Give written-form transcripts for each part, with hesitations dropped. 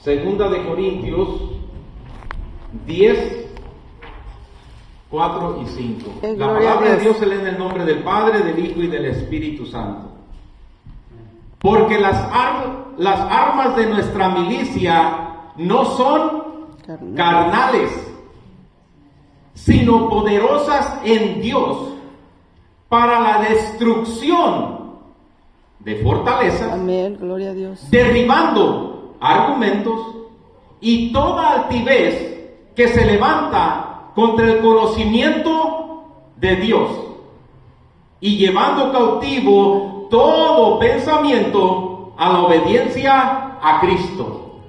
Segunda de Corintios 10, 4 y 5. La palabra de Dios se lee en el nombre del Padre, del Hijo y del Espíritu Santo. Porque las armas de nuestra milicia no son carnales, sino poderosas en Dios para la destrucción de fortalezas. Amén, gloria a Dios. Derribando argumentos y toda altivez que se levanta contra el conocimiento de Dios, y llevando cautivo todo pensamiento a la obediencia a Cristo.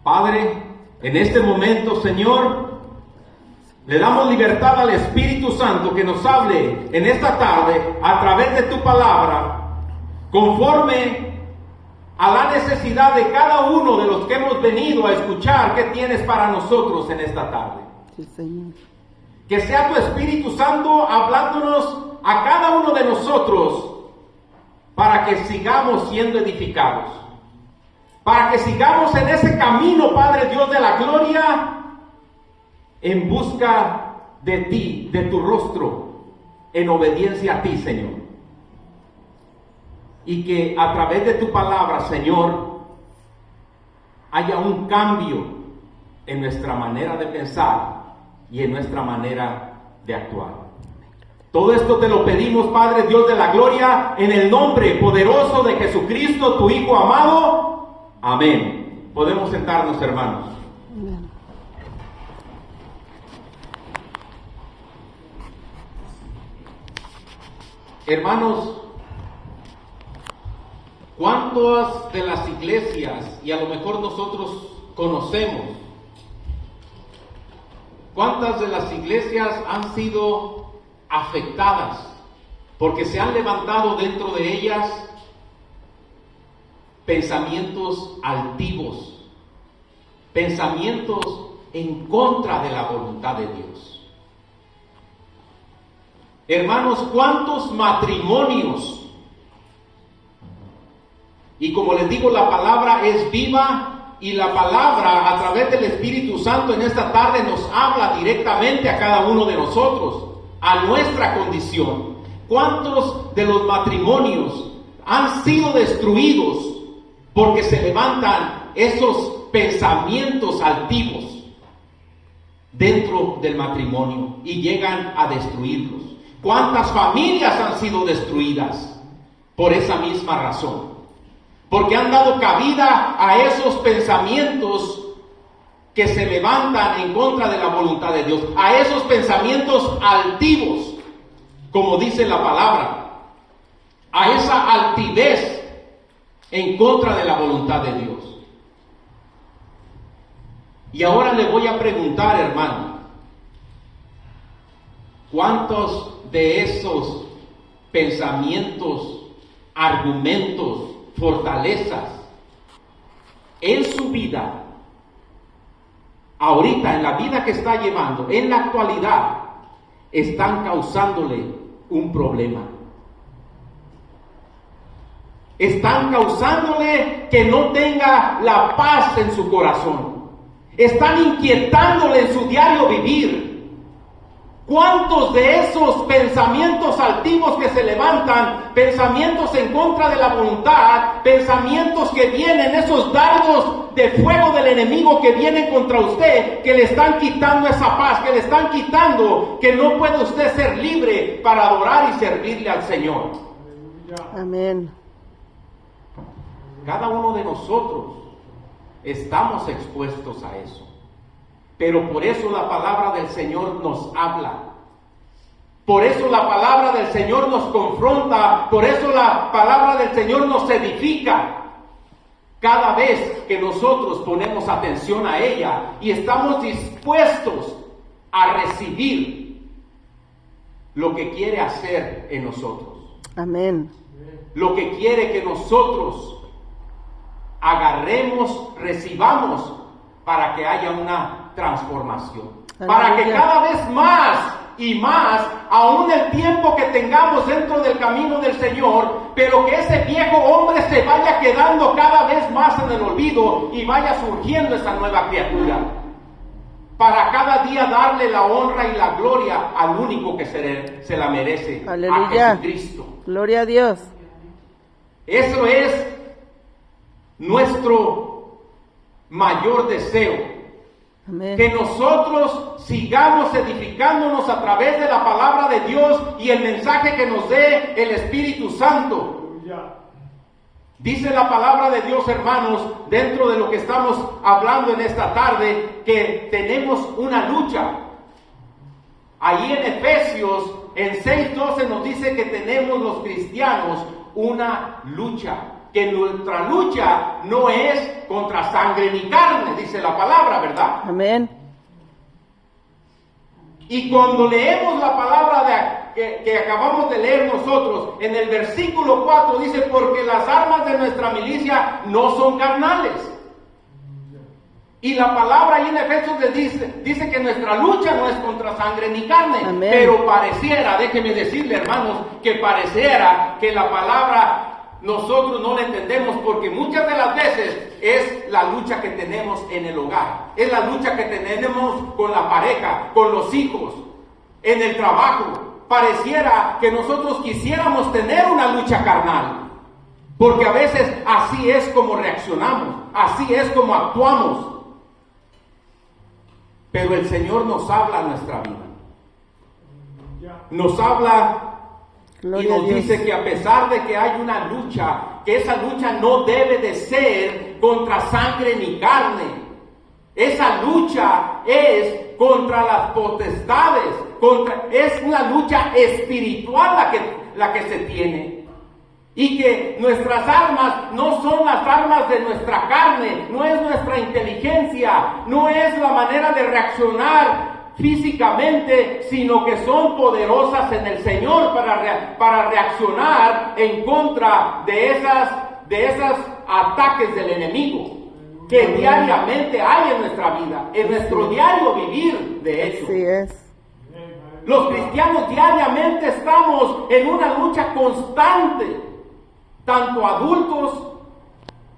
Padre, en este momento, Señor, le damos libertad al Espíritu Santo que nos hable en esta tarde a través de tu palabra, conforme a la necesidad de cada uno de los que hemos venido a escuchar qué tienes para nosotros en esta tarde. Sí, Señor. Que sea tu Espíritu Santo hablándonos a cada uno de nosotros para que sigamos siendo edificados, para que sigamos en ese camino, Padre Dios de la gloria, en busca de ti, de tu rostro, en obediencia a ti, Señor. Y que a través de tu palabra, Señor, haya un cambio en nuestra manera de pensar y en nuestra manera de actuar. Todo esto te lo pedimos, Padre Dios de la gloria, en el nombre poderoso de Jesucristo, tu Hijo amado. Amén. Podemos sentarnos, hermanos. Amén. Hermanos, ¿cuántas de las iglesias, y a lo mejor nosotros conocemos, cuántas de las iglesias han sido afectadas porque se han levantado dentro de ellas pensamientos altivos, pensamientos en contra de la voluntad de Dios? Hermanos, ¿cuántos matrimonios? Y como les digo, la palabra es viva y la palabra a través del Espíritu Santo en esta tarde nos habla directamente a cada uno de nosotros, a nuestra condición. ¿Cuántos de los matrimonios han sido destruidos porque se levantan esos pensamientos altivos dentro del matrimonio y llegan a destruirlos? ¿Cuántas familias han sido destruidas por esa misma razón? Porque han dado cabida a esos pensamientos que se levantan en contra de la voluntad de Dios, a esos pensamientos altivos, como dice la palabra, a esa altivez en contra de la voluntad de Dios. Y ahora le voy a preguntar, hermano, ¿cuántos de esos pensamientos, argumentos, fortalezas en su vida, ahorita en la vida que está llevando, en la actualidad, están causándole un problema? Están causándole que no tenga la paz en su corazón. Están inquietándole en su diario vivir. ¿Cuántos de esos pensamientos altivos que se levantan, pensamientos en contra de la voluntad, pensamientos que vienen, esos dardos de fuego del enemigo que vienen contra usted, que le están quitando esa paz, que le están quitando que no puede usted ser libre para adorar y servirle al Señor? Amén. Cada uno de nosotros estamos expuestos a eso. Pero por eso la palabra del Señor nos habla. Por eso la palabra del Señor nos confronta. Por eso la palabra del Señor nos edifica. Cada vez que nosotros ponemos atención a ella y estamos dispuestos a recibir lo que quiere hacer en nosotros. Amén. Lo que quiere que nosotros agarremos, recibamos, para que haya una transformación. Aleluya. Para que cada vez más y más, aún el tiempo que tengamos dentro del camino del Señor, pero que ese viejo hombre se vaya quedando cada vez más en el olvido y vaya surgiendo esa nueva criatura, para cada día darle la honra y la gloria al único que se la merece, Aleluya. a Jesucristo. Gloria a Dios. Eso es nuestro mayor deseo. Amén. Que nosotros sigamos edificándonos a través de la palabra de Dios y el mensaje que nos dé el Espíritu Santo. Dice la palabra de Dios, hermanos, dentro de lo que estamos hablando en esta tarde, que tenemos una lucha. Ahí en Efesios, en 6:12 nos dice que tenemos los cristianos una lucha. Que nuestra lucha no es contra sangre ni carne, dice la palabra, ¿verdad? Amén. Y cuando leemos la palabra que acabamos de leer nosotros, en el versículo 4 dice, porque las armas de nuestra milicia no son carnales. Y la palabra ahí en Efesios dice que nuestra lucha no es contra sangre ni carne. Amén. Pero pareciera, déjeme decirle, hermanos, que pareciera que la palabra nosotros no la entendemos, porque muchas de las veces es la lucha que tenemos en el hogar, es la lucha que tenemos con la pareja, con los hijos, en el trabajo. Pareciera que nosotros quisiéramos tener una lucha carnal, porque a veces así es como reaccionamos, así es como actuamos. Pero el Señor nos habla a nuestra vida, nos habla. Gloria Y a nos Dios. dice que a pesar de que hay una lucha, que esa lucha no debe de ser contra sangre ni carne. Esa lucha es contra las potestades, es una lucha espiritual la que se tiene. Y que nuestras armas no son las armas de nuestra carne, no es nuestra inteligencia, no es la manera de reaccionar físicamente, sino que son poderosas en el Señor para reaccionar en contra de esos ataques del enemigo que diariamente hay en nuestra vida, en nuestro diario vivir, de hecho. Así es. Los cristianos diariamente estamos en una lucha constante, tanto adultos.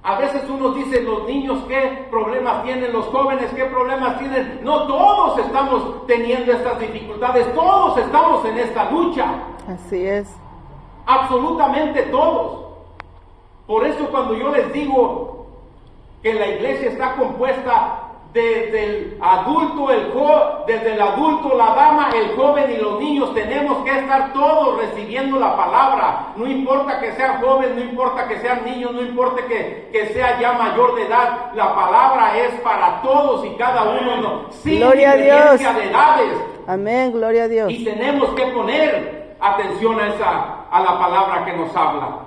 A veces uno dice, los niños qué problemas tienen, los jóvenes qué problemas tienen. No, todos estamos teniendo estas dificultades, todos estamos en esta lucha. Así es. Absolutamente todos. Por eso cuando yo les digo que la iglesia está compuesta desde el adulto, la dama, el joven y los niños, tenemos que estar todos recibiendo la palabra. No importa que sean jóvenes, no importa que sean niños, no importa que sea ya mayor de edad, la palabra es para todos y cada uno, sin Gloria a Dios. diferencia de edades. Amén. Gloria a Dios. Y tenemos que poner atención a la palabra que nos habla.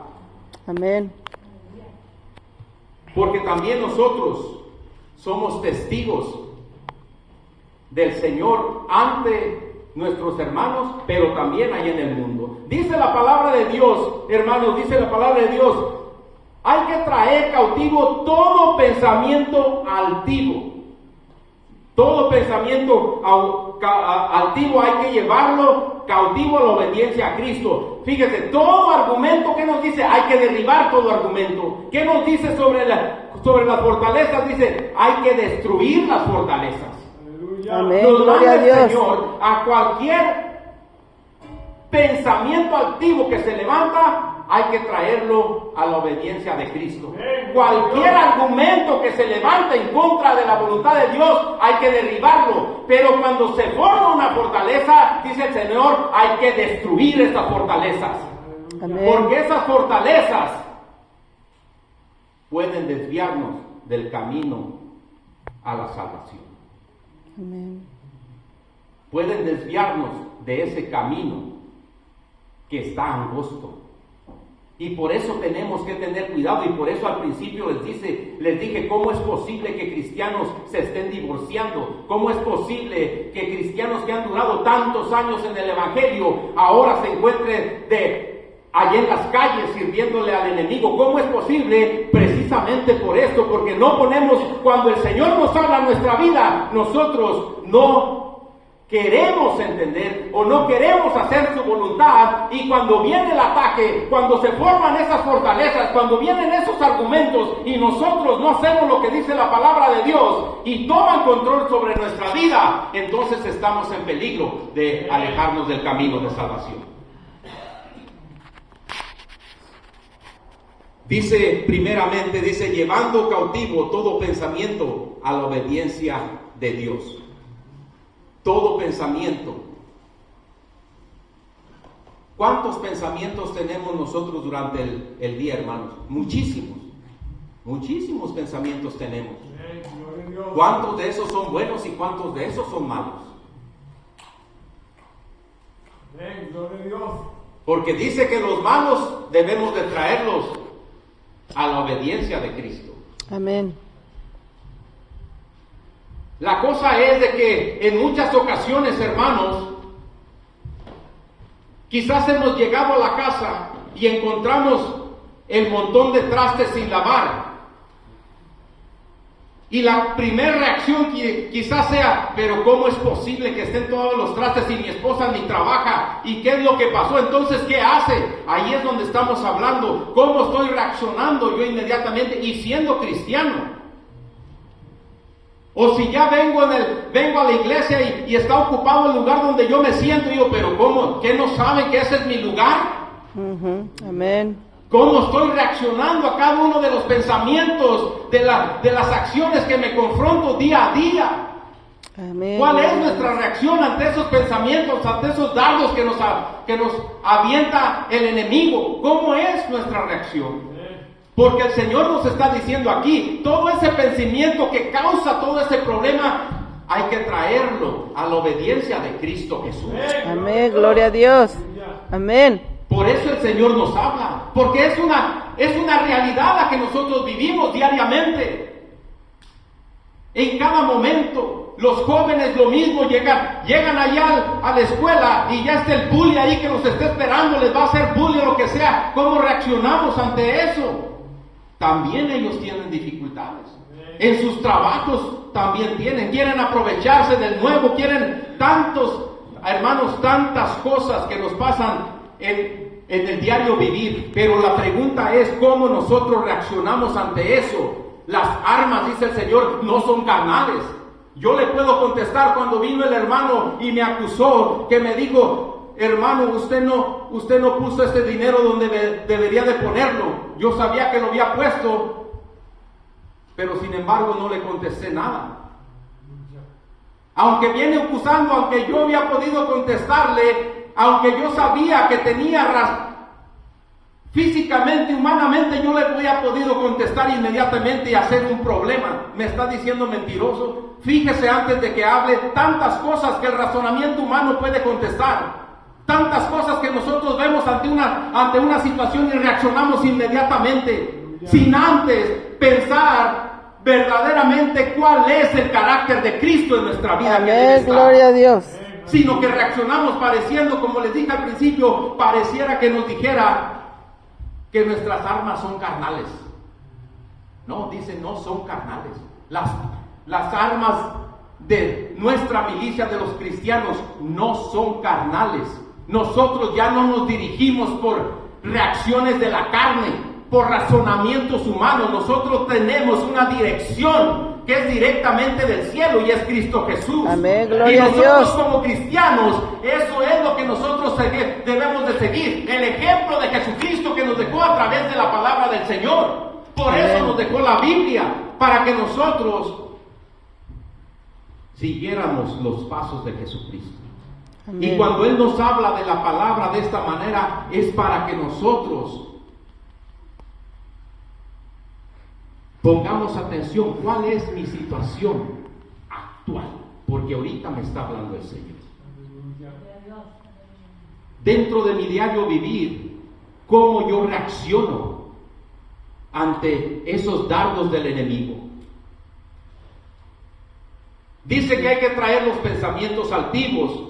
Amén. Porque también nosotros somos testigos del Señor ante nuestros hermanos, pero también hay en el mundo. Dice la palabra de Dios, hermanos, dice la palabra de Dios, hay que traer cautivo todo pensamiento altivo. Todo pensamiento altivo hay que llevarlo cautivo a la obediencia a Cristo. Fíjese, todo argumento, ¿qué nos dice? Hay que derribar todo argumento. ¿Qué nos dice sobre las fortalezas? Dice, hay que destruir las fortalezas. Amén. Nos Gloria manda a el Dios. Señor a cualquier pensamiento altivo que se levanta, hay que traerlo a la obediencia de Cristo. Cualquier argumento que se levanta en contra de la voluntad de Dios, hay que derribarlo. Pero cuando se forma una fortaleza, dice el Señor, hay que destruir estas fortalezas. Amén. Porque esas fortalezas pueden desviarnos del camino a la salvación. Amén. Pueden desviarnos de ese camino que está angosto. Y por eso tenemos que tener cuidado, y por eso al principio les dije cómo es posible que cristianos se estén divorciando, cómo es posible que cristianos que han durado tantos años en el evangelio ahora se encuentren allá en las calles sirviéndole al enemigo. ¿Cómo es posible? Precisamente por esto, porque no ponemos, cuando el Señor nos habla en nuestra vida, nosotros no queremos entender o no queremos hacer su voluntad, y cuando viene el ataque, cuando se forman esas fortalezas, cuando vienen esos argumentos y nosotros no hacemos lo que dice la palabra de Dios y toman control sobre nuestra vida, entonces estamos en peligro de alejarnos del camino de salvación. Dice primeramente, llevando cautivo todo pensamiento a la obediencia de Dios. Todo pensamiento. ¿Cuántos pensamientos tenemos nosotros durante el día, hermanos? Muchísimos. Muchísimos pensamientos tenemos. ¿Cuántos de esos son buenos y cuántos de esos son malos? Porque dice que los malos debemos de traerlos a la obediencia de Cristo. Amén. La cosa es de que en muchas ocasiones, hermanos, quizás hemos llegado a la casa y encontramos el montón de trastes sin lavar. Y la primera reacción quizás sea, pero ¿cómo es posible que estén todos los trastes y mi esposa ni trabaja? ¿Y qué es lo que pasó? Entonces, ¿qué hace? Ahí es donde estamos hablando. ¿Cómo estoy reaccionando yo inmediatamente y siendo cristiano? O si ya vengo a la iglesia y está ocupado el lugar donde yo me siento, y digo, pero ¿cómo? ¿Qué no saben que ese es mi lugar? Amén. ¿Cómo estoy reaccionando a cada uno de los pensamientos, de las acciones que me confronto día a día? Amén. ¿Cuál es nuestra reacción ante esos pensamientos, ante esos dardos que nos avienta el enemigo? ¿Cómo es nuestra reacción? Porque el Señor nos está diciendo aquí, todo ese pensamiento que causa todo ese problema, hay que traerlo a la obediencia de Cristo Jesús. Amén, gloria a Dios. Amén. Por eso el Señor nos habla, porque es una realidad la que nosotros vivimos diariamente. En cada momento, los jóvenes lo mismo, llegan allá a la escuela y ya está el bully ahí que los está esperando, les va a hacer bully o lo que sea. ¿Cómo reaccionamos ante eso? También ellos tienen dificultades. En sus trabajos también quieren aprovecharse del nuevo, quieren tantas cosas que nos pasan en el diario vivir. Pero la pregunta es cómo nosotros reaccionamos ante eso. Las armas, dice el Señor, no son carnales. Yo le puedo contestar cuando vino el hermano y me acusó, que me dijo, hermano, usted no puso este dinero donde debería de ponerlo. Yo sabía que lo había puesto, pero sin embargo no le contesté nada. Aunque viene acusando, aunque yo había podido contestarle, aunque yo sabía que tenía físicamente, humanamente, yo le había podido contestar inmediatamente y hacer un problema. Me está diciendo mentiroso. Fíjese antes de que hable tantas cosas que el razonamiento humano puede contestar. Tantas cosas que nosotros vemos ante una situación y reaccionamos inmediatamente, sin antes pensar verdaderamente cuál es el carácter de Cristo en nuestra vida. Amén, gloria a Dios. Sino que reaccionamos pareciendo, como les dije al principio, pareciera que nos dijera que nuestras armas son carnales. No, dice, no son carnales. Las armas de nuestra milicia, de los cristianos, no son carnales. Nosotros ya no nos dirigimos por reacciones de la carne, por razonamientos humanos. Nosotros tenemos una dirección que es directamente del cielo y es Cristo Jesús. Amén, gloria a Dios. Y nosotros como cristianos, eso es lo que nosotros debemos de seguir. El ejemplo de Jesucristo que nos dejó a través de la palabra del Señor. Por eso nos dejó la Biblia, para que nosotros siguiéramos los pasos de Jesucristo. Amén. Y cuando Él nos habla de la palabra de esta manera, es para que nosotros pongamos atención. ¿Cuál es mi situación actual? Porque ahorita me está hablando el Señor. Dentro de mi diario vivir, ¿cómo yo reacciono ante esos dardos del enemigo? Dice que hay que traer los pensamientos altivos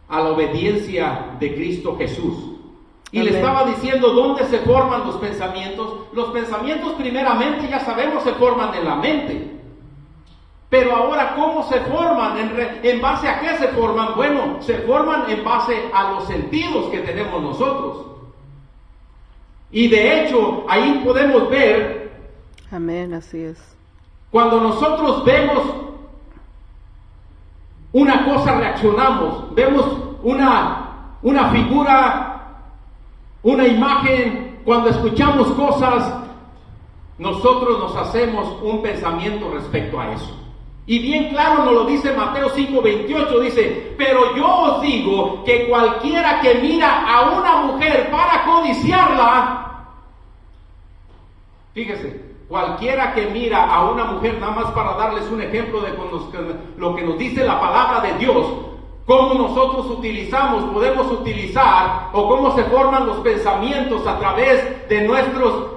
a la obediencia de Cristo Jesús. Y Amén. le estaba diciendo dónde se forman los pensamientos. Los pensamientos primeramente, ya sabemos, se forman en la mente. Pero ahora, ¿cómo se forman? ¿En base a qué se forman? Bueno, se forman en base a los sentidos que tenemos nosotros. Y de hecho, ahí podemos ver, Amén, así es. cuando nosotros vemos una cosa, reaccionamos. Vemos una figura, una imagen. Cuando escuchamos cosas, nosotros nos hacemos un pensamiento respecto a eso. Y bien claro nos lo dice Mateo 5:28, dice: pero yo os digo que cualquiera que mira a una mujer para codiciarla, fíjese, cualquiera que mira a una mujer, nada más para darles un ejemplo de lo que nos dice la palabra de Dios, cómo nosotros podemos utilizar, o cómo se forman los pensamientos a través de nuestros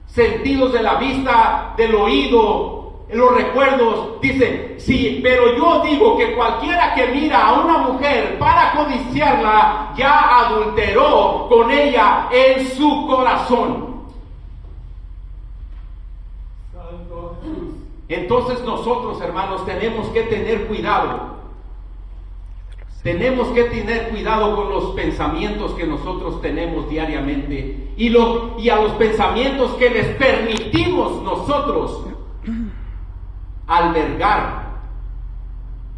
sentidos de la vista, del oído, los recuerdos. Dice: sí, pero yo digo que cualquiera que mira a una mujer para codiciarla, ya adulteró con ella en su corazón. Entonces nosotros, hermanos, tenemos que tener cuidado. Tenemos que tener cuidado con los pensamientos que nosotros tenemos diariamente y a los pensamientos que les permitimos nosotros albergar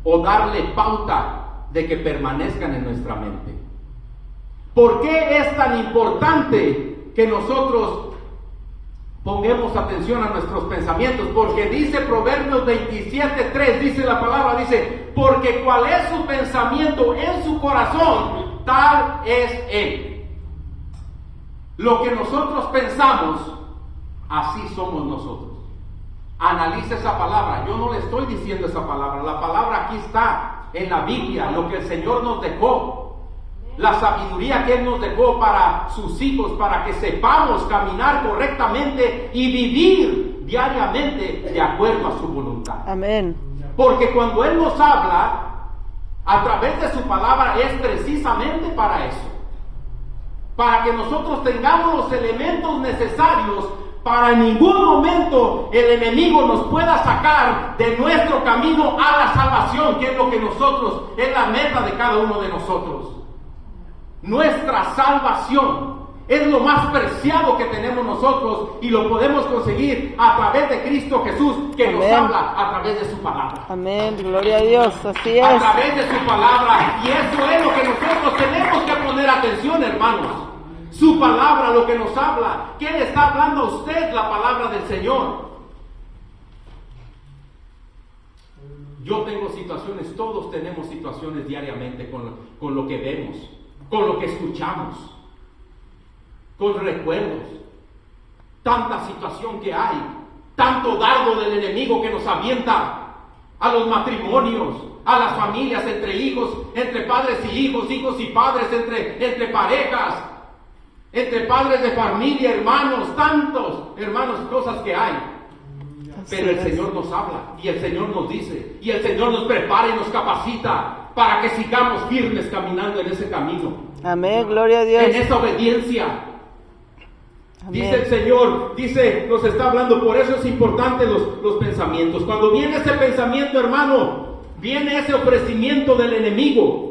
o darle pauta de que permanezcan en nuestra mente. ¿Por qué es tan importante que nosotros pongamos atención a nuestros pensamientos? Porque dice Proverbios 27:3, dice la palabra, dice: porque cuál es su pensamiento en su corazón, tal es él. Lo que nosotros pensamos, así somos nosotros. Analice esa palabra. Yo no le estoy diciendo esa palabra. La palabra aquí está en la Biblia, lo que el Señor nos dejó, la sabiduría que Él nos dejó para sus hijos, para que sepamos caminar correctamente y vivir diariamente de acuerdo a su voluntad. Amén. Porque cuando Él nos habla a través de su palabra, es precisamente para eso, para que nosotros tengamos los elementos necesarios para en ningún momento el enemigo nos pueda sacar de nuestro camino a la salvación, que es lo que es la meta de cada uno de nosotros. Nuestra salvación es lo más preciado que tenemos nosotros, y lo podemos conseguir a través de Cristo Jesús, que Amén. nos habla a través de su palabra. Amén, gloria a Dios, así A es. través de su palabra. Y eso es lo que nosotros tenemos que poner atención, hermanos. Su palabra, lo que nos habla. ¿Qué le está hablando a usted la palabra del Señor? Yo tengo situaciones, todos tenemos situaciones diariamente con lo que vemos, con lo que escuchamos, con recuerdos. Tanta situación que hay, tanto dardo del enemigo que nos avienta a los matrimonios, a las familias, entre hijos, entre padres y hijos, hijos y padres, entre parejas, entre padres de familia, hermanos, tantos hermanos, cosas que hay. Pero el Señor nos habla, y el Señor nos dice, y el Señor nos prepara y nos capacita para que sigamos firmes caminando en ese camino. Amén, gloria a Dios. En esa obediencia. Amén. Dice el Señor, nos está hablando, por eso es importante los pensamientos. Cuando viene ese pensamiento, hermano, viene ese ofrecimiento del enemigo.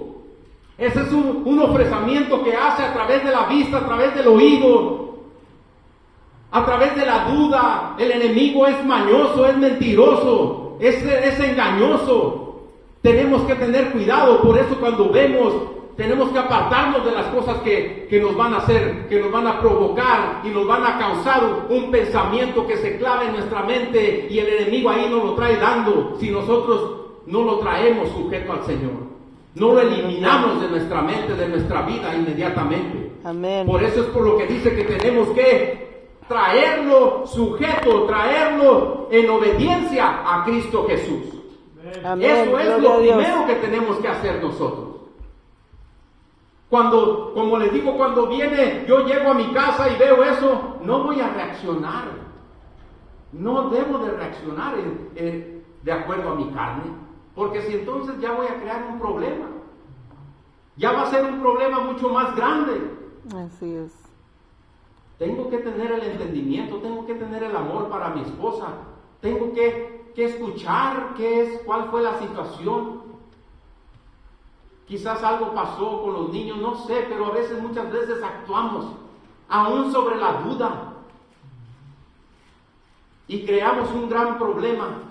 Ese es un ofrecimiento que hace a través de la vista, a través del oído, a través de la duda. El enemigo es mañoso, es mentiroso, es engañoso. Tenemos que tener cuidado. Por eso cuando vemos, tenemos que apartarnos de las cosas que nos van a hacer, que nos van a provocar y nos van a causar un pensamiento que se clave en nuestra mente, y el enemigo ahí nos lo trae dando si nosotros no lo traemos sujeto al Señor. No lo eliminamos de nuestra mente, de nuestra vida inmediatamente. Amén. Por eso es por lo que dice que tenemos que traerlo sujeto, traerlo en obediencia a Cristo Jesús. Amén, Eso es gloria lo a Dios. primero que tenemos que hacer nosotros. Como les digo, cuando yo llego a mi casa y veo eso, no voy a reaccionar. No debo de reaccionar de acuerdo a mi carne. Porque si entonces ya voy a crear un problema. Ya va a ser un problema mucho más grande. Así es. Tengo que tener el entendimiento, tengo que tener el amor para mi esposa. Tengo que escuchar cuál fue la situación. Quizás algo pasó con los niños, no sé, pero muchas veces actuamos aún sobre la duda y creamos un gran problema.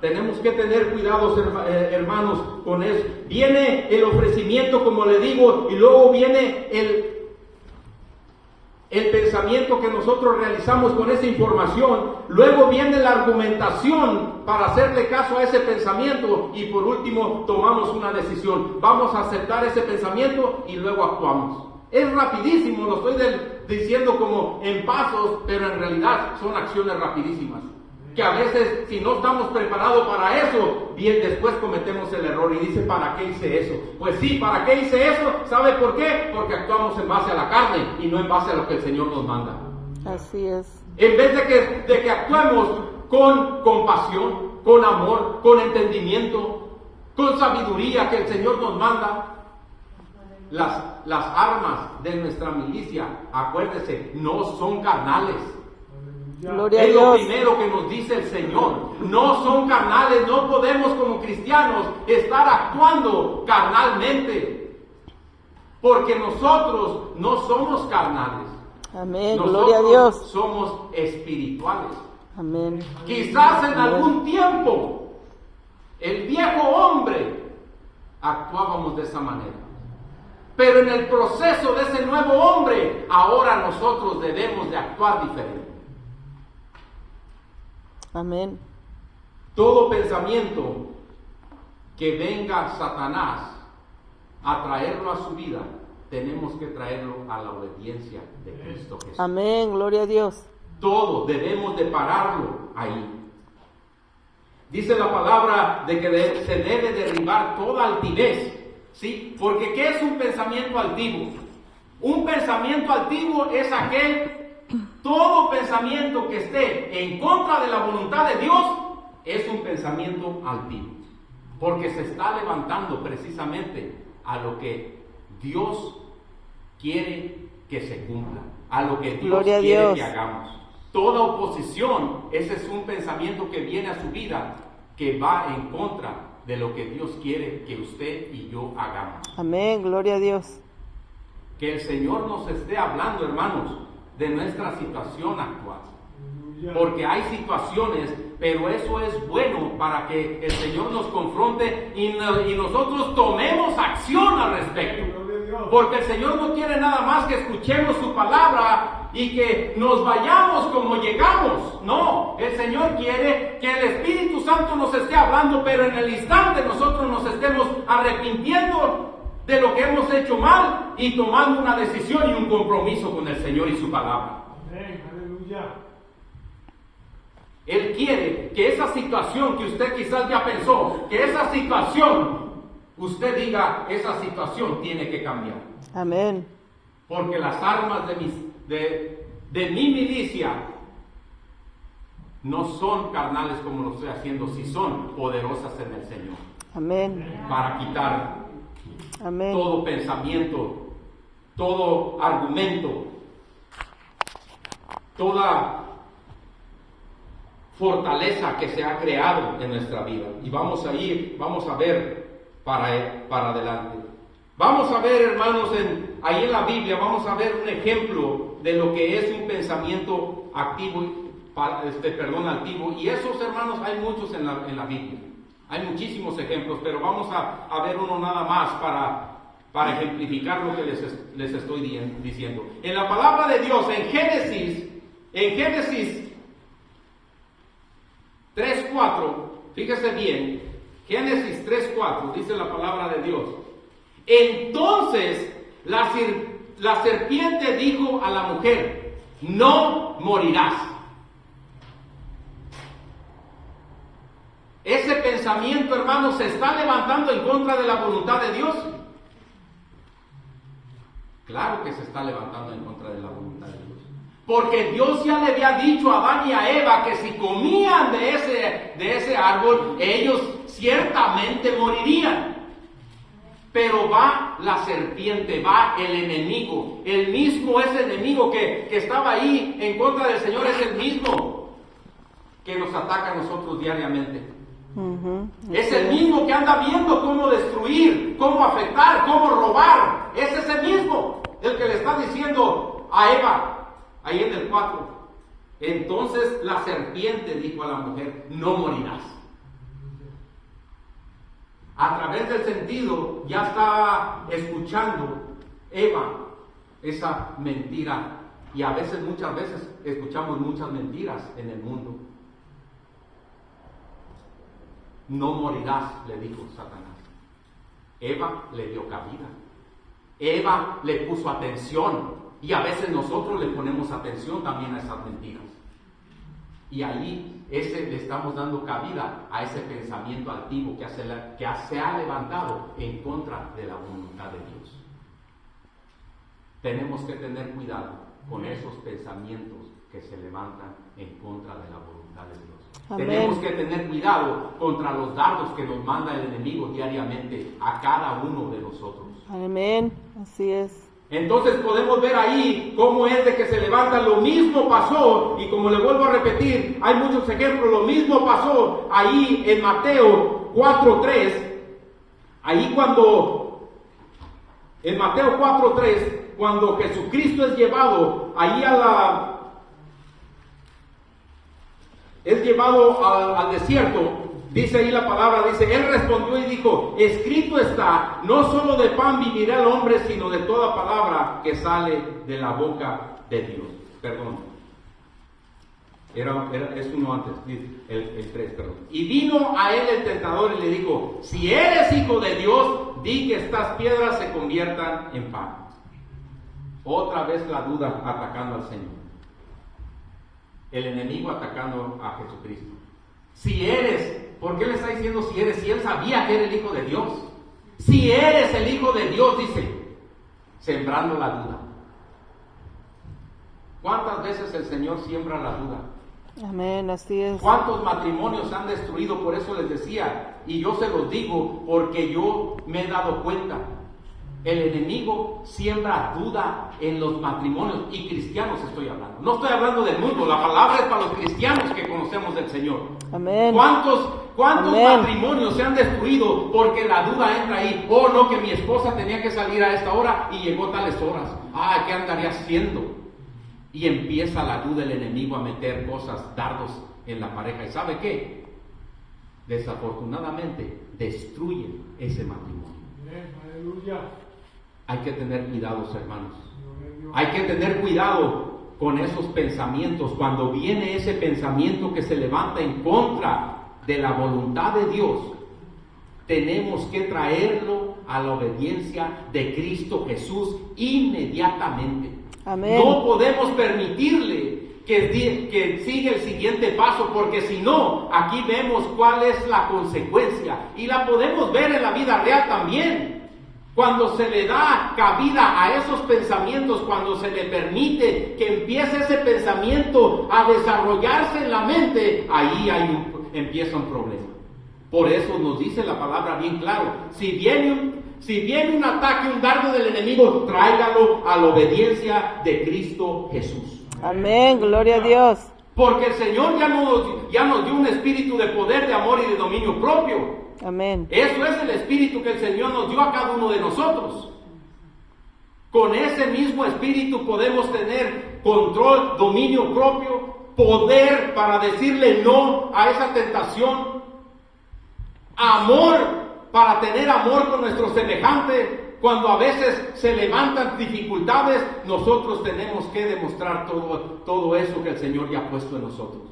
Tenemos que tener cuidados, hermanos, con eso. Viene el ofrecimiento, como le digo, y luego viene el pensamiento que nosotros realizamos con esa información. Luego viene la argumentación para hacerle caso a ese pensamiento, y por último tomamos una decisión. Vamos a aceptar ese pensamiento y luego actuamos. Es rapidísimo, lo estoy diciendo como en pasos, pero en realidad son acciones rapidísimas. Que a veces, si no estamos preparados para eso, bien después cometemos el error y dice, ¿para qué hice eso? Pues sí, ¿para qué hice eso? ¿Sabe por qué? Porque actuamos en base a la carne y no en base a lo que el Señor nos manda. Así es. En vez de que actuemos con compasión, con amor, con entendimiento, con sabiduría que el Señor nos manda. Las armas de nuestra milicia, acuérdese, no son carnales. Gloria a Es lo Dios. primero que nos dice el Señor. No son carnales, no podemos como cristianos estar actuando carnalmente, porque nosotros no somos carnales. Amén. Nosotros Gloria a Dios. somos espirituales. Amén. Quizás en Amén. algún tiempo el viejo hombre actuábamos de esa manera, pero en el proceso de ese nuevo hombre ahora nosotros debemos de actuar diferente. Amén. Todo pensamiento que venga Satanás a traerlo a su vida, tenemos que traerlo a la obediencia de Cristo Jesús. Amén. Gloria a Dios. Todo debemos de pararlo ahí. Dice la palabra de que se debe derribar toda altivez, ¿sí? Porque ¿qué es un pensamiento altivo? Un pensamiento altivo es todo pensamiento que esté en contra de la voluntad de Dios es un pensamiento altivo, porque se está levantando precisamente a lo que Dios quiere que se cumpla, a lo que Dios Gloria a quiere Dios. que hagamos. Toda oposición, ese es un pensamiento que viene a su vida, que va en contra de lo que Dios quiere que usted y yo hagamos. Amén. Gloria a Dios. Que el Señor nos esté hablando, hermanos, de nuestra situación actual. Porque hay situaciones, pero eso es bueno para que el Señor nos confronte y nosotros tomemos acción al respecto. Porque el Señor no quiere nada más que escuchemos su palabra y que nos vayamos como llegamos. No, el Señor quiere que el Espíritu Santo nos esté hablando, pero en el instante nosotros nos estemos arrepintiendo de lo que hemos hecho mal y tomando una decisión y un compromiso con el Señor y su palabra. Amén, aleluya. Él quiere que esa situación que usted quizás ya pensó, que esa situación, usted diga, esa situación tiene que cambiar. Amén. Porque las armas de mi milicia no son carnales como lo estoy haciendo, si son poderosas en el Señor. Amén. Para quitar Amén. todo pensamiento, todo argumento, toda fortaleza que se ha creado en nuestra vida. Y vamos a ver para adelante. Vamos a ver, hermanos, ahí en la Biblia, vamos a ver un ejemplo de lo que es un pensamiento activo, altivo. Y esos, hermanos, hay muchos en la Biblia. Hay muchísimos ejemplos, pero vamos a ver uno nada más para ejemplificar lo que les estoy diciendo. En la palabra de Dios, en Génesis 3:4, fíjese bien, Génesis 3:4 dice la palabra de Dios. Entonces la serpiente dijo a la mujer, no morirás. Ese pensamiento, hermanos, se está levantando en contra de la voluntad de Dios. Claro que se está levantando en contra de la voluntad de Dios. Porque Dios ya le había dicho a Adán y a Eva que si comían de ese árbol, ellos ciertamente morirían. Pero va la serpiente, va el enemigo. El mismo ese enemigo que estaba ahí en contra del Señor es el mismo que nos ataca a nosotros diariamente. Es el mismo que anda viendo cómo destruir, cómo afectar, cómo robar. Es ese mismo el que le está diciendo a Eva, ahí en el 4. Entonces la serpiente dijo a la mujer, no morirás. A través del sentido ya estaba escuchando Eva esa mentira. Y a veces, muchas veces, escuchamos muchas mentiras en el mundo. No morirás, le dijo Satanás. Eva le dio cabida. Eva le puso atención. Y a veces nosotros le ponemos atención también a esas mentiras. Y ahí le estamos dando cabida a ese pensamiento altivo que se ha levantado en contra de la voluntad de Dios. Tenemos que tener cuidado con esos pensamientos que se levantan en contra de la voluntad de Dios. Amén. Tenemos que tener cuidado contra los dardos que nos manda el enemigo diariamente a cada uno de nosotros. Amén. Así es. Entonces podemos ver ahí cómo es de que se levanta. Lo mismo pasó, y como le vuelvo a repetir, hay muchos ejemplos. Lo mismo pasó ahí en Mateo 4:3. Ahí en Mateo 4:3, cuando Jesucristo es llevado ahí al desierto, dice ahí la palabra, dice, él respondió y dijo, escrito está, no solo de pan vivirá el hombre, sino de toda palabra que sale de la boca de Dios. Perdón. Es uno antes, el 3, perdón. Y vino a él el tentador y le dijo, si eres hijo de Dios, di que estas piedras se conviertan en pan. Otra vez la duda atacando al Señor. El enemigo atacando a Jesucristo. Si eres, ¿por qué le está diciendo si eres? Si él sabía que era el Hijo de Dios. Si eres el Hijo de Dios, dice, sembrando la duda. ¿Cuántas veces el Señor siembra la duda? Amén, así es. ¿Cuántos matrimonios se han destruido? Por eso les decía, y yo se los digo porque yo me he dado cuenta. El enemigo siembra duda en los matrimonios, y cristianos estoy hablando. No estoy hablando del mundo, la palabra es para los cristianos que conocemos del Señor. Amén. ¿Cuántos Amén. matrimonios se han destruido porque la duda entra ahí? Oh, no, que mi esposa tenía que salir a esta hora y llegó tales horas. Ah, ¿qué andaría haciendo? Y empieza la duda, el enemigo a meter cosas, dardos en la pareja. ¿Y sabe qué? Desafortunadamente destruye ese matrimonio. Aleluya. Hay que tener cuidados, hermanos. Hay que tener cuidado con esos pensamientos. Cuando viene ese pensamiento que se levanta en contra de la voluntad de Dios, tenemos que traerlo a la obediencia de Cristo Jesús inmediatamente. Amén. No podemos permitirle que siga el siguiente paso, porque si no, aquí vemos cuál es la consecuencia, y la podemos ver en la vida real también. Cuando se le da cabida a esos pensamientos, cuando se le permite que empiece ese pensamiento a desarrollarse en la mente, ahí empieza un problema. Por eso nos dice la palabra bien claro, si viene un ataque, un dardo del enemigo, tráigalo a la obediencia de Cristo Jesús. Amén, gloria a Dios. Porque el Señor ya nos dio un espíritu de poder, de amor y de dominio propio. Amén. Eso es el espíritu que el Señor nos dio a cada uno de nosotros. Con ese mismo espíritu podemos tener control, dominio propio, poder para decirle no a esa tentación, amor para tener amor con nuestro semejante. Cuando a veces se levantan dificultades, nosotros tenemos que demostrar todo eso que el Señor ya ha puesto en nosotros.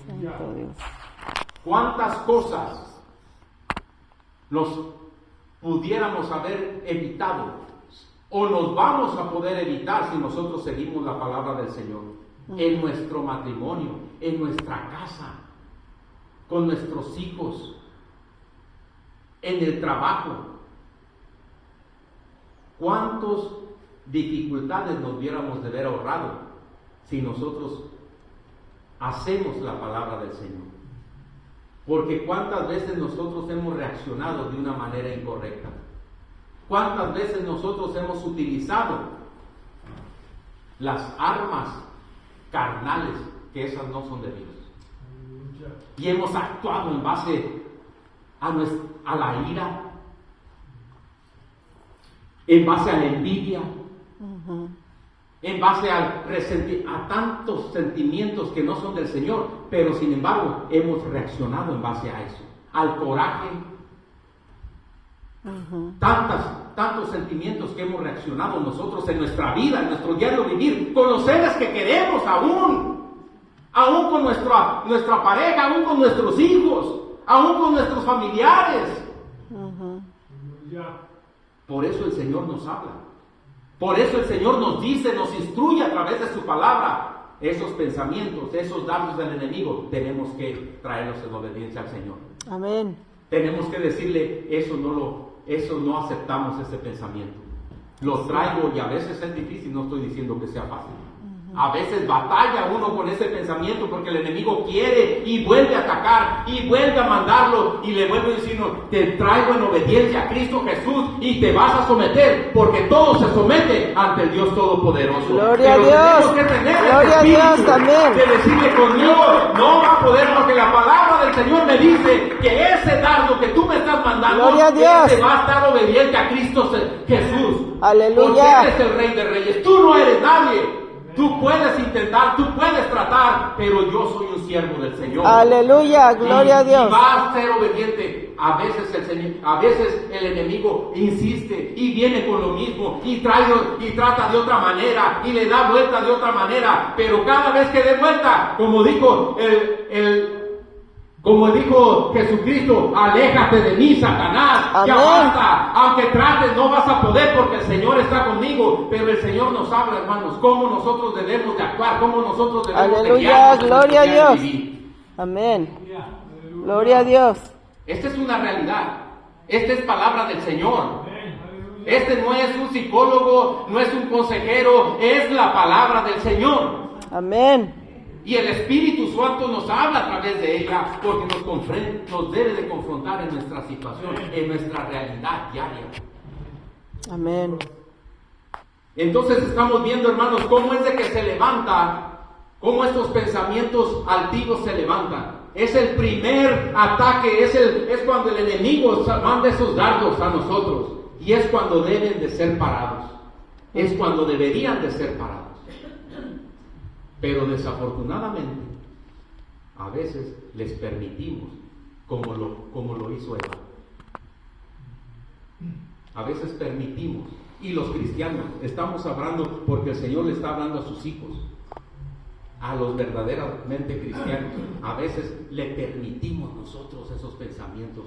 Santo Dios. ¿Cuántas cosas nos pudiéramos haber evitado o nos vamos a poder evitar si nosotros seguimos la palabra del Señor? En nuestro matrimonio, en nuestra casa, con nuestros hijos, en el trabajo. ¿Cuántas dificultades nos hubiéramos de haber ahorrado si nosotros hacemos la palabra del Señor? Porque cuántas veces nosotros hemos reaccionado de una manera incorrecta. Cuántas veces nosotros hemos utilizado las armas carnales, que esas no son de Dios. Y hemos actuado en base a la ira, en base a la envidia, en base a tantos sentimientos que no son del Señor, pero sin embargo hemos reaccionado en base a eso, al coraje, tantos sentimientos que hemos reaccionado nosotros en nuestra vida, en nuestro diario vivir, con los seres que queremos aún con nuestra pareja, aún con nuestros hijos, aún con nuestros familiares. Por eso el Señor nos habla. Por eso el Señor nos dice, nos instruye a través de su palabra. Esos pensamientos, esos dardos del enemigo, tenemos que traerlos en obediencia al Señor. Amén. Tenemos que decirle, eso no aceptamos ese pensamiento. Lo traigo y a veces es difícil, no estoy diciendo que sea fácil. A veces batalla uno con ese pensamiento porque el enemigo quiere y vuelve a atacar y vuelve a mandarlo y le vuelve diciendo, te traigo en obediencia a Cristo Jesús y te vas a someter porque todo se somete ante el Dios Todopoderoso. Gloria Pero a Dios. tenemos que tener Gloria a Dios también. de decirle conmigo, no va a poder porque la palabra del Señor me dice que ese dardo que tú me estás mandando, Gloria a Dios. ese va a estar obediente a Cristo Jesús. Aleluya. Porque Él es el Rey de Reyes, tú no eres nadie. Tú puedes intentar, tú puedes tratar, pero yo soy un siervo del Señor. Aleluya, gloria a Dios. Y va a ser obediente. A veces el enemigo insiste y viene con lo mismo y trata de otra manera y le da vuelta de otra manera, pero cada vez que dé vuelta, como dijo Jesucristo, aléjate de mí, Satanás, Amén. ya basta, aunque trates no vas a poder porque el Señor está conmigo, pero el Señor nos habla, hermanos, cómo nosotros debemos de actuar, cómo nosotros debemos Aleluya, de guiarnos en gloria a nuestro diario Dios. vivir. Amén. Gloria a Dios. Esta es una realidad, esta es palabra del Señor. Este no es un psicólogo, no es un consejero, es la palabra del Señor. Amén. Y el Espíritu Santo nos habla a través de ella porque nos debe de confrontar en nuestra situación, en nuestra realidad diaria. Amén. Entonces estamos viendo, hermanos, cómo es de que se levanta, cómo estos pensamientos altivos se levantan. Es el primer ataque, es cuando el enemigo manda esos dardos a nosotros. Y es cuando deben de ser parados. Es cuando deberían de ser parados. Pero desafortunadamente, a veces les permitimos, como lo hizo Eva. A veces permitimos, y los cristianos, estamos hablando porque el Señor le está hablando a sus hijos, a los verdaderamente cristianos. A veces le permitimos nosotros esos pensamientos,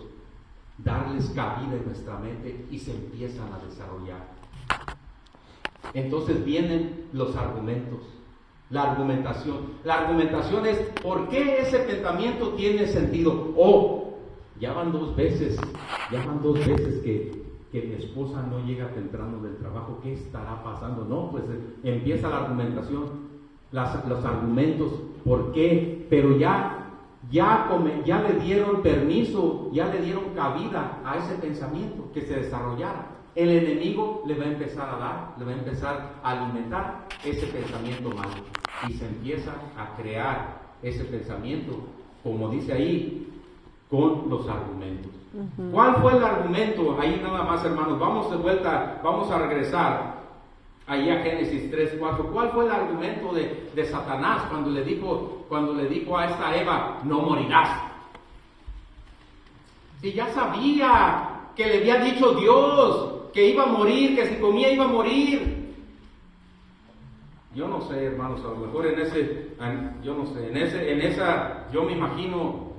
darles cabida en nuestra mente y se empiezan a desarrollar. Entonces vienen los argumentos. La argumentación. La argumentación es, ¿por qué ese pensamiento tiene sentido? Ya van dos veces que mi esposa no llega temprano del trabajo. ¿Qué estará pasando? No, pues empieza la argumentación, los argumentos. ¿Por qué? Pero ya le dieron permiso, ya le dieron cabida a ese pensamiento que se desarrollara. El enemigo le va a empezar a dar, le va a empezar a alimentar ese pensamiento malo. Y se empieza a crear ese pensamiento, como dice ahí, con los argumentos. ¿Cuál fue el argumento? Ahí nada más, hermanos, vamos de vuelta, vamos a regresar ahí a Génesis 3:4. ¿Cuál fue el argumento de Satanás cuando le dijo a esta Eva, no morirás? Si ya sabía que le había dicho Dios que iba a morir, que si comía iba a morir. Yo no sé, hermanos, a lo mejor yo me imagino,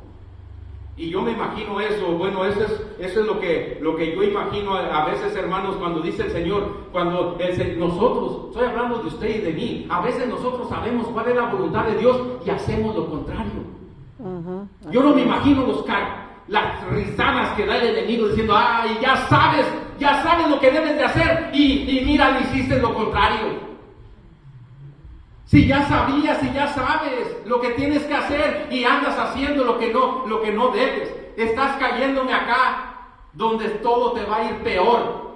y yo me imagino eso. Bueno, eso es lo que yo imagino a veces, hermanos, cuando dice el Señor, nosotros, estoy hablando de usted y de mí, a veces nosotros sabemos cuál es la voluntad de Dios y hacemos lo contrario. Yo no me imagino las risadas que da el enemigo diciendo, ay, ya sabes lo que debes de hacer y mira, le hiciste lo contrario. Si ya sabías, si ya sabes lo que tienes que hacer y andas haciendo lo que no debes. Estás cayéndome acá donde todo te va a ir peor.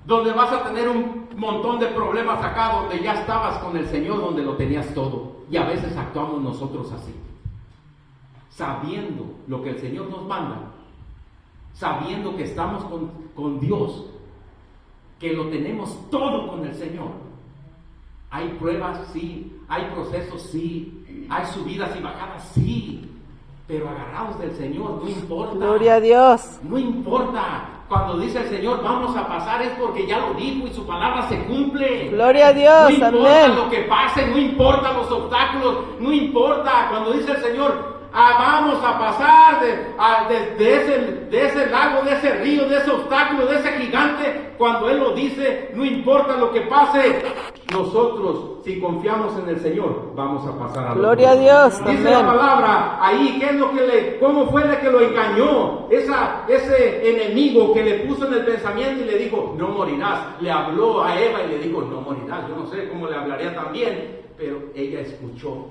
Donde vas a tener un montón de problemas acá donde ya estabas con el Señor, donde lo tenías todo. Y a veces actuamos nosotros así. Sabiendo lo que el Señor nos manda. Sabiendo que estamos con Dios. Que lo tenemos todo con el Señor. Hay pruebas, sí. Hay procesos, sí. Hay subidas y bajadas, sí. Pero agarrados del Señor, no importa. Gloria a Dios. No importa. Cuando dice el Señor, vamos a pasar, es porque ya lo dijo y su palabra se cumple. Gloria a Dios. No importa Amén. lo que pase, no importa los obstáculos, no importa. Cuando dice el Señor, vamos a pasar de ese lago, de ese río, de ese obstáculo, de ese gigante. Cuando Él lo dice, no importa lo que pase. Nosotros, si confiamos en el Señor, vamos a pasar a Gloria a Dios. Dice Amén. la palabra ahí, ¿qué es lo que cómo fue el que lo engañó? Ese enemigo que le puso en el pensamiento y le dijo, no morirás. Le habló a Eva y le dijo, no morirás. Yo no sé cómo le hablaría también, pero ella escuchó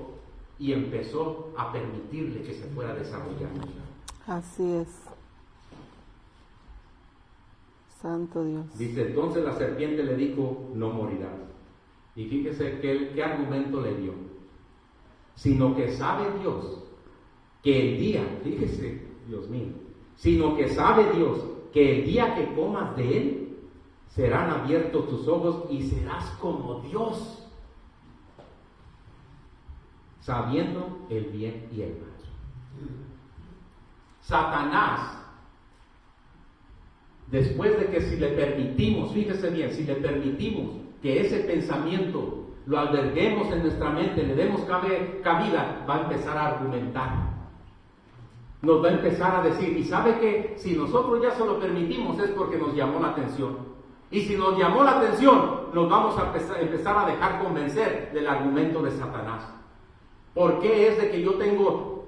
y empezó a permitirle que se fuera desarrollando. Así es. Santo Dios. Dice, entonces la serpiente le dijo, no morirás. Y fíjese qué argumento le dio. Sino que sabe Dios que el día, fíjese, Dios mío, sino que sabe Dios que el día que comas de él, serán abiertos tus ojos y serás como Dios, sabiendo el bien y el mal. Satanás, después de que si le permitimos, fíjese bien, si le permitimos que ese pensamiento lo alberguemos en nuestra mente, le demos cabida, va a empezar a argumentar. Nos va a empezar a decir, y sabe que si nosotros ya se lo permitimos es porque nos llamó la atención. Y si nos llamó la atención, nos vamos a empezar a dejar convencer del argumento de Satanás. ¿Por qué es de que yo tengo,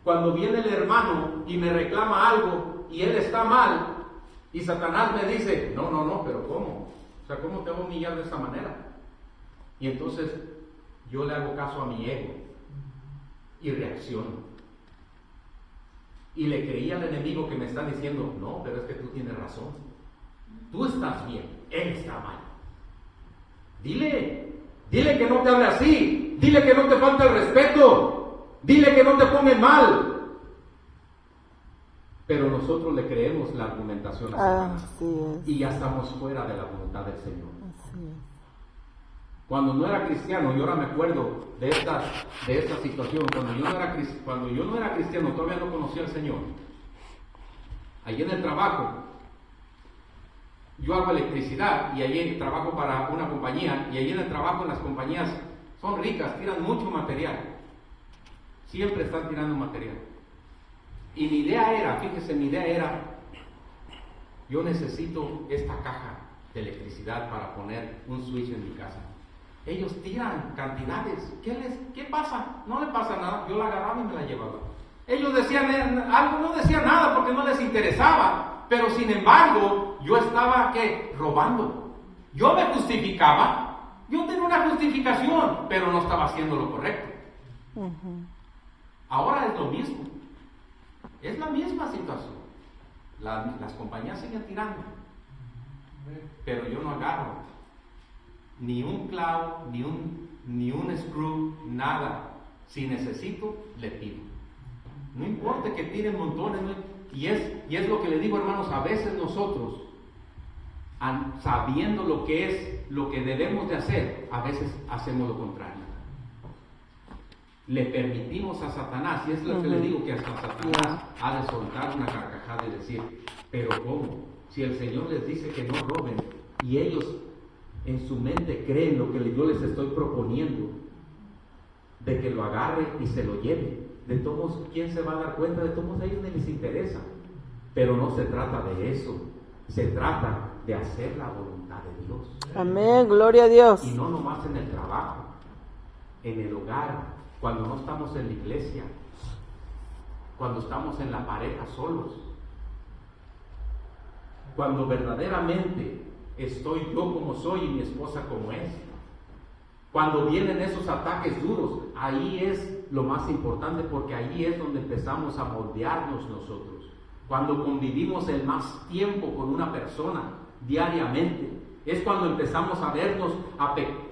cuando viene el hermano y me reclama algo y él está mal, y Satanás me dice, no, pero ¿cómo? O sea, ¿cómo te voy a humillar de esa manera? Y entonces yo le hago caso a mi ego y reacciono. Y le creí al enemigo que me está diciendo, no, pero es que tú tienes razón. Tú estás bien, él está mal. Dile que no te hable así. Dile que no te falte el respeto. Dile que no te ponga mal. Pero nosotros le creemos la argumentación a Satanás. Así es. Y ya estamos fuera de la voluntad del Señor. Así es. Cuando no era cristiano, yo ahora me acuerdo de esta situación, cuando yo no era cristiano, todavía no conocía al Señor. Allí en el trabajo, yo hago electricidad y allí trabajo para una compañía, y allí en el trabajo las compañías son ricas, tiran mucho material. Siempre están tirando material. Y mi idea era, yo necesito esta caja de electricidad para poner un switch en mi casa. Ellos tiran cantidades. ¿Qué pasa? No le pasa nada. Yo la agarraba y me la llevaba. Ellos decían algo, no decían nada porque no les interesaba. Pero sin embargo, yo estaba, robando. Yo me justificaba. Yo tenía una justificación, pero no estaba haciendo lo correcto. Ahora es lo mismo. Es la misma situación. Las compañías siguen tirando. Pero yo no agarro ni un clavo, ni un screw, nada. Si necesito, le pido. No importa que tiren montones, ¿no? Y es lo que le digo, hermanos, a veces nosotros, sabiendo lo que debemos de hacer, a veces hacemos lo contrario. Le permitimos a Satanás, y es lo que le digo, que hasta Satanás ha de soltar una carcajada y decir, pero ¿cómo? Si el Señor les dice que no roben, y ellos en su mente creen lo que yo les estoy proponiendo, de que lo agarre y se lo lleve. De todos, ¿quién se va a dar cuenta? De todos, a ellos no les interesa. Pero no se trata de eso. Se trata de hacer la voluntad de Dios. Amén, gloria a Dios. Y no nomás en el trabajo, en el hogar, cuando no estamos en la iglesia, cuando estamos en la pareja solos, cuando verdaderamente estoy yo como soy y mi esposa como es. Cuando vienen esos ataques duros, ahí es lo más importante, porque ahí es donde empezamos a moldearnos nosotros. Cuando convivimos el más tiempo con una persona diariamente, es cuando empezamos a vernos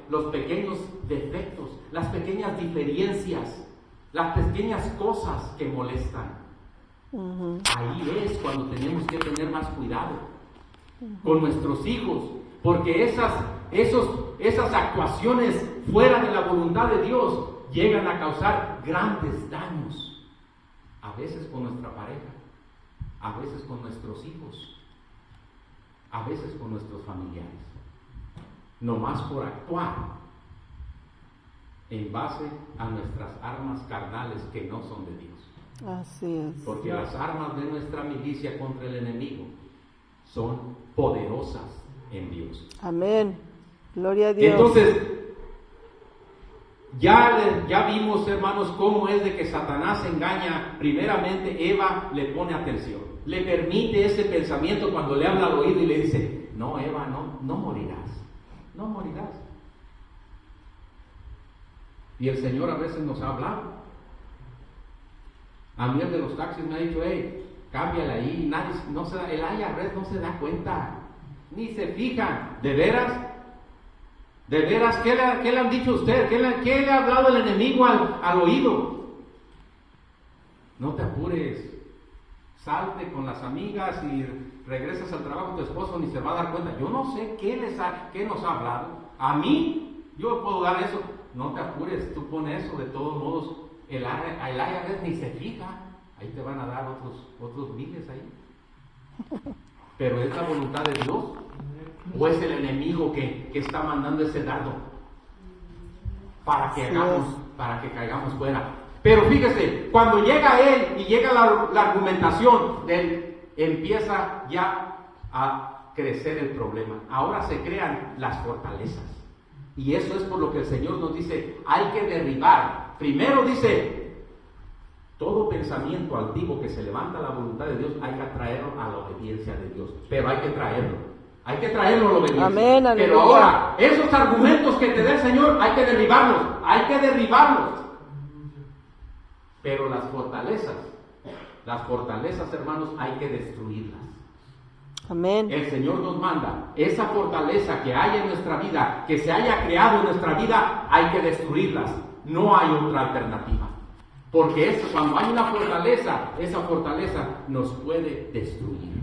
los pequeños defectos, las pequeñas diferencias, las pequeñas cosas que molestan. Ahí es cuando tenemos que tener más cuidado con nuestros hijos, porque esas actuaciones fuera de la voluntad de Dios llegan a causar grandes daños, a veces con nuestra pareja, a veces con nuestros hijos, a veces con nuestros familiares, nomás por actuar en base a nuestras armas carnales que no son de Dios. Así es. Porque las armas de nuestra milicia contra el enemigo son poderosas en Dios. Amén. Gloria a Dios. Entonces, ya vimos, hermanos, cómo es de que Satanás engaña. Primeramente, Eva le pone atención, le permite ese pensamiento cuando le habla al oído y le dice: no, Eva, no morirás, no morirás. Y el Señor a veces nos ha hablado. A mí el de los taxis me ha dicho: hey, cámbiala ahí. Nadie, el IRS no se da cuenta, ni se fija. ¿De veras? ¿De veras? ¿Qué le han dicho a usted? ¿Qué le ha hablado el enemigo al oído? No te apures, salte con las amigas y regresas al trabajo. Tu esposo ni se va a dar cuenta. Yo no sé qué nos ha hablado. A mí, yo puedo dar eso. No te apures, tú pones eso. De todos modos, el IRS ni se fija. Ahí te van a dar otros miles ahí. Pero es la voluntad de Dios, o es el enemigo que está mandando ese dardo para que caigamos fuera. Pero fíjese, cuando llega él y llega la argumentación, él empieza ya a crecer el problema. Ahora se crean las fortalezas, y eso es por lo que el Señor nos dice: hay que derribar. Primero dice: todo pensamiento altivo que se levanta a la voluntad de Dios, hay que traerlo a la obediencia de Dios. Pero hay que traerlo a la obediencia. Amén, pero ahora, esos argumentos que te da el Señor, hay que derribarlos. Pero las fortalezas, hermanos, hay que destruirlas. Amén. El Señor nos manda esa fortaleza que hay en nuestra vida, que se haya creado en nuestra vida, hay que destruirlas. No hay otra alternativa. Porque cuando hay una fortaleza, esa fortaleza nos puede destruir.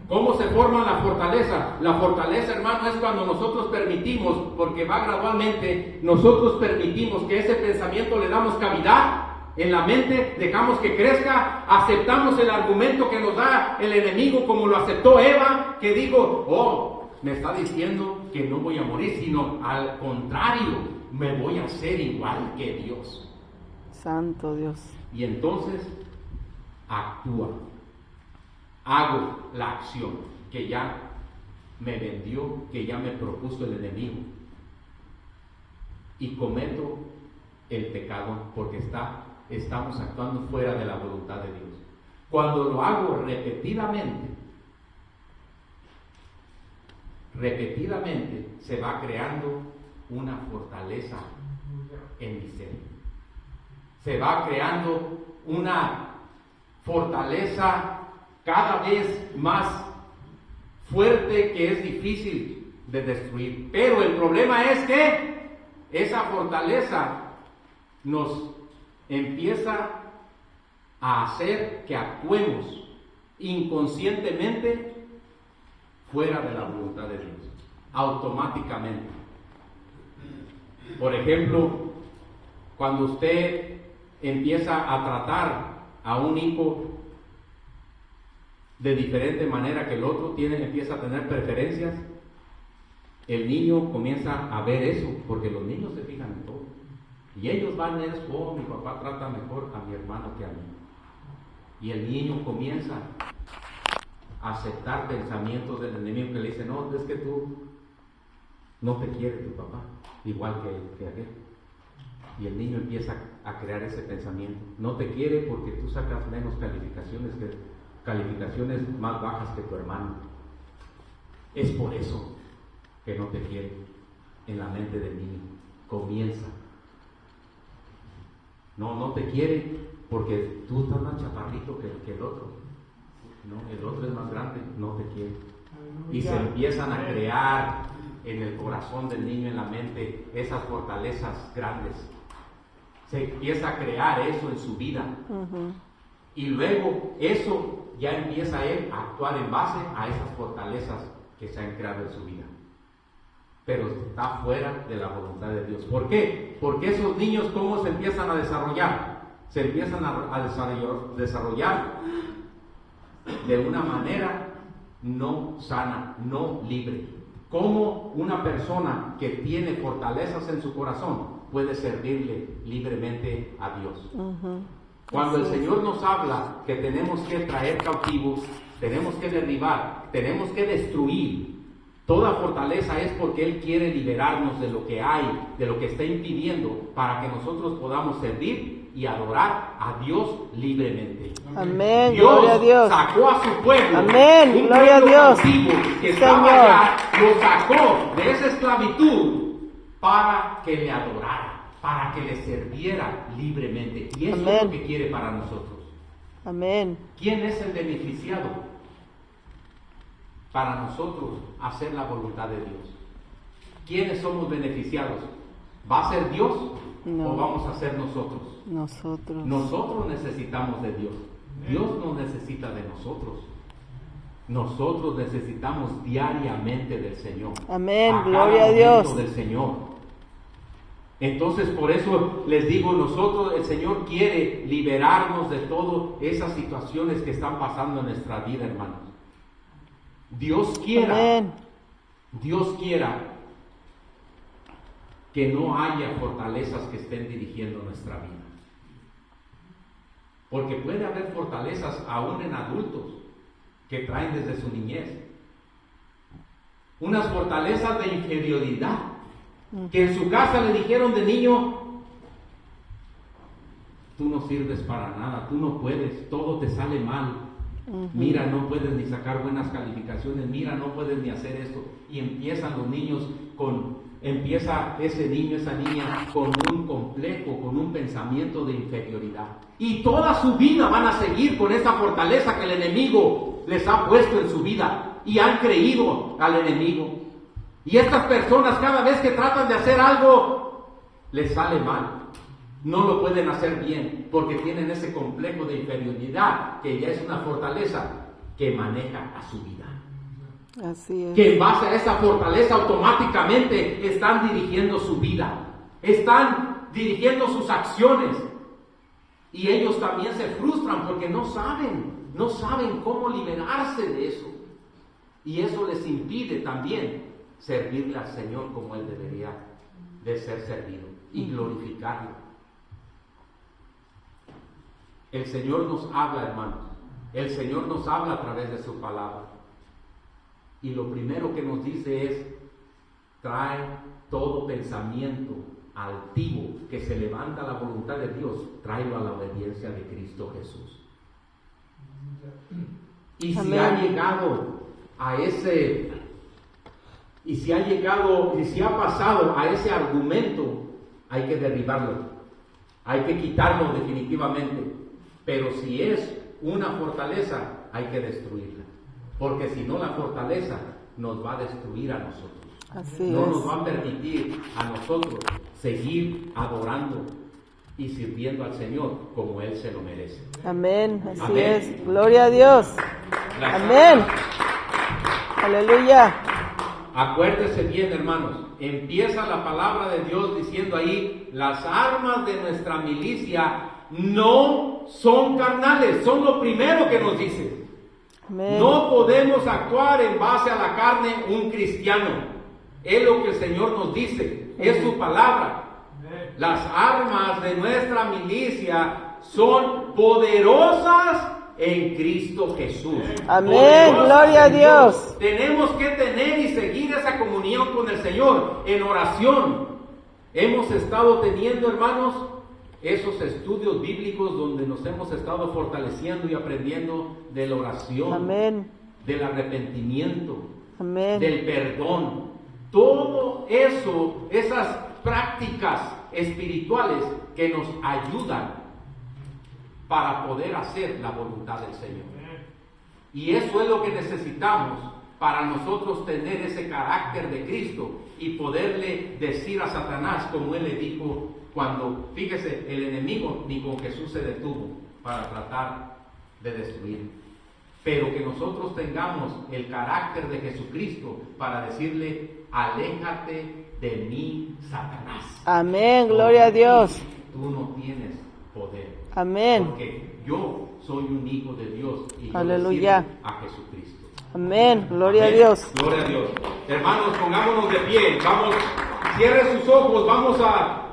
¿Cómo se forma la fortaleza? La fortaleza, hermano, es cuando nosotros permitimos, porque va gradualmente, nosotros permitimos que ese pensamiento le damos cavidad en la mente, dejamos que crezca, aceptamos el argumento que nos da el enemigo, como lo aceptó Eva, que dijo: oh, me está diciendo que no voy a morir, sino al contrario, me voy a hacer igual que Dios. Santo Dios. Y entonces actúa. Hago la acción que ya me vendió, que ya me propuso el enemigo. Y cometo el pecado porque estamos actuando fuera de la voluntad de Dios. Cuando lo hago repetidamente, se va creando una fortaleza en mi ser. Se va creando una fortaleza cada vez más fuerte, que es difícil de destruir. Pero el problema es que esa fortaleza nos empieza a hacer que actuemos inconscientemente fuera de la voluntad de Dios, automáticamente. Por ejemplo, cuando usted empieza a tratar a un hijo de diferente manera que el otro, empieza a tener preferencias, el niño comienza a ver eso, porque los niños se fijan en todo. Y ellos van a decir: oh, mi papá trata mejor a mi hermano que a mí. Y el niño comienza a aceptar pensamientos del enemigo que le dicen: no, es que tú no te quiere tu papá, igual que aquel. Y el niño empieza a crear ese pensamiento: no te quiere porque tú sacas menos calificaciones más bajas que tu hermano. Es por eso que no te quiere. en la mente del niño. Comienza. No te quiere porque tú estás más chaparrito que el otro. No, el otro es más grande, no te quiere. Y se empiezan a crear en el corazón del niño, en la mente, esas fortalezas grandes. Se empieza a crear eso en su vida. Y luego eso ya empieza él a actuar en base a esas fortalezas que se han creado en su vida. Pero está fuera de la voluntad de Dios. ¿Por qué? Porque esos niños, ¿cómo se empiezan a desarrollar? Se empiezan a desarrollar de una manera no sana, no libre. ¿Cómo una persona que tiene fortalezas en su corazón puede servirle libremente a Dios? Cuando el Señor nos habla que tenemos que traer cautivos, tenemos que derribar, tenemos que destruir toda fortaleza, es porque Él quiere liberarnos de lo que hay, de lo que está impidiendo, para que nosotros podamos servir y adorar a Dios libremente. Amén, Dios gloria a Dios. sacó a su pueblo, Amén, un gloria a pueblo Dios. cautivo que Señor. estaba allá, lo sacó de esa esclavitud para que le adorara, para que le sirviera libremente. Y eso Amén. es lo que quiere para nosotros. Amén. ¿Quién es el beneficiado? Para nosotros hacer la voluntad de Dios. ¿Quiénes somos beneficiados? ¿Va a ser Dios No. o vamos a ser nosotros? Nosotros. Nosotros necesitamos de Dios. Dios no necesita de nosotros. Nosotros necesitamos diariamente del Señor. Amén, A cada gloria a momento Dios. del Señor. Entonces, por eso les digo, nosotros, el Señor quiere liberarnos de todas esas situaciones que están pasando en nuestra vida, hermanos. Dios quiera que no haya fortalezas que estén dirigiendo nuestra vida. Porque puede haber fortalezas aún en adultos que traen desde su niñez. Unas fortalezas de inferioridad que en su casa le dijeron de niño: tú no sirves para nada, tú no puedes, todo te sale mal. Mira, no puedes ni sacar buenas calificaciones, mira, no puedes ni hacer esto. Y empiezan los niños empieza ese niño, esa niña con un complejo, con un pensamiento de inferioridad. Y toda su vida van a seguir con esa fortaleza que el enemigo les ha puesto en su vida. Y han creído al enemigo. Y estas personas, cada vez que tratan de hacer algo, les sale mal. No lo pueden hacer bien porque tienen ese complejo de inferioridad, que ya es una fortaleza que maneja a su vida. Así es. Que en base a esa fortaleza automáticamente están dirigiendo su vida, están dirigiendo sus acciones. Y ellos también se frustran porque no saben cómo liberarse de eso. Y eso les impide también servirle al Señor como Él debería de ser servido y glorificarlo. El Señor nos habla, hermanos. El Señor nos habla a través de su palabra. Y lo primero que nos dice es: trae todo pensamiento altivo que se levanta a la voluntad de Dios, tráelo a la obediencia de Cristo Jesús. Y si Amén. ha llegado a ese, y si ha pasado a ese argumento, hay que derribarlo, hay que quitarlo definitivamente. Pero si es una fortaleza, hay que destruirla. Porque si no, la fortaleza nos va a destruir a nosotros. Así No es. nos va a permitir a nosotros seguir adorando y sirviendo al Señor como Él se lo merece. Amén. Así Amén. es. Gloria a Dios. Amén. Aleluya. Acuérdese bien, hermanos, empieza la palabra de Dios diciendo ahí: las armas de nuestra milicia no son carnales. Son lo primero que nos dice. Amén. No podemos actuar en base a la carne un cristiano. Es lo que el Señor nos dice, es su palabra. Las armas de nuestra milicia son poderosas en Cristo Jesús. Amén, Poderosas gloria a en Dios. Tenemos que tener y seguir esa comunión con el Señor en oración. Hemos estado teniendo, hermanos, esos estudios bíblicos donde nos hemos estado fortaleciendo y aprendiendo de la oración, Amén. del arrepentimiento, Amén. del perdón, Todo eso, esas prácticas espirituales que nos ayudan para poder hacer la voluntad del Señor. Y eso es lo que necesitamos para nosotros tener ese carácter de Cristo y poderle decir a Satanás, como él le dijo cuando, fíjese, el enemigo ni con Jesús se detuvo para tratar de destruir. Pero que nosotros tengamos el carácter de Jesucristo para decirle, aléjate de mí, Satanás. Amén, gloria a Dios. Tú no tienes poder. Amén. Porque yo soy un hijo de Dios y yo Aleluya. le sirvo a Jesucristo. Amén, gloria Amén. a Dios. Gloria a Dios. Hermanos, pongámonos de pie. Vamos, cierre sus ojos. Vamos a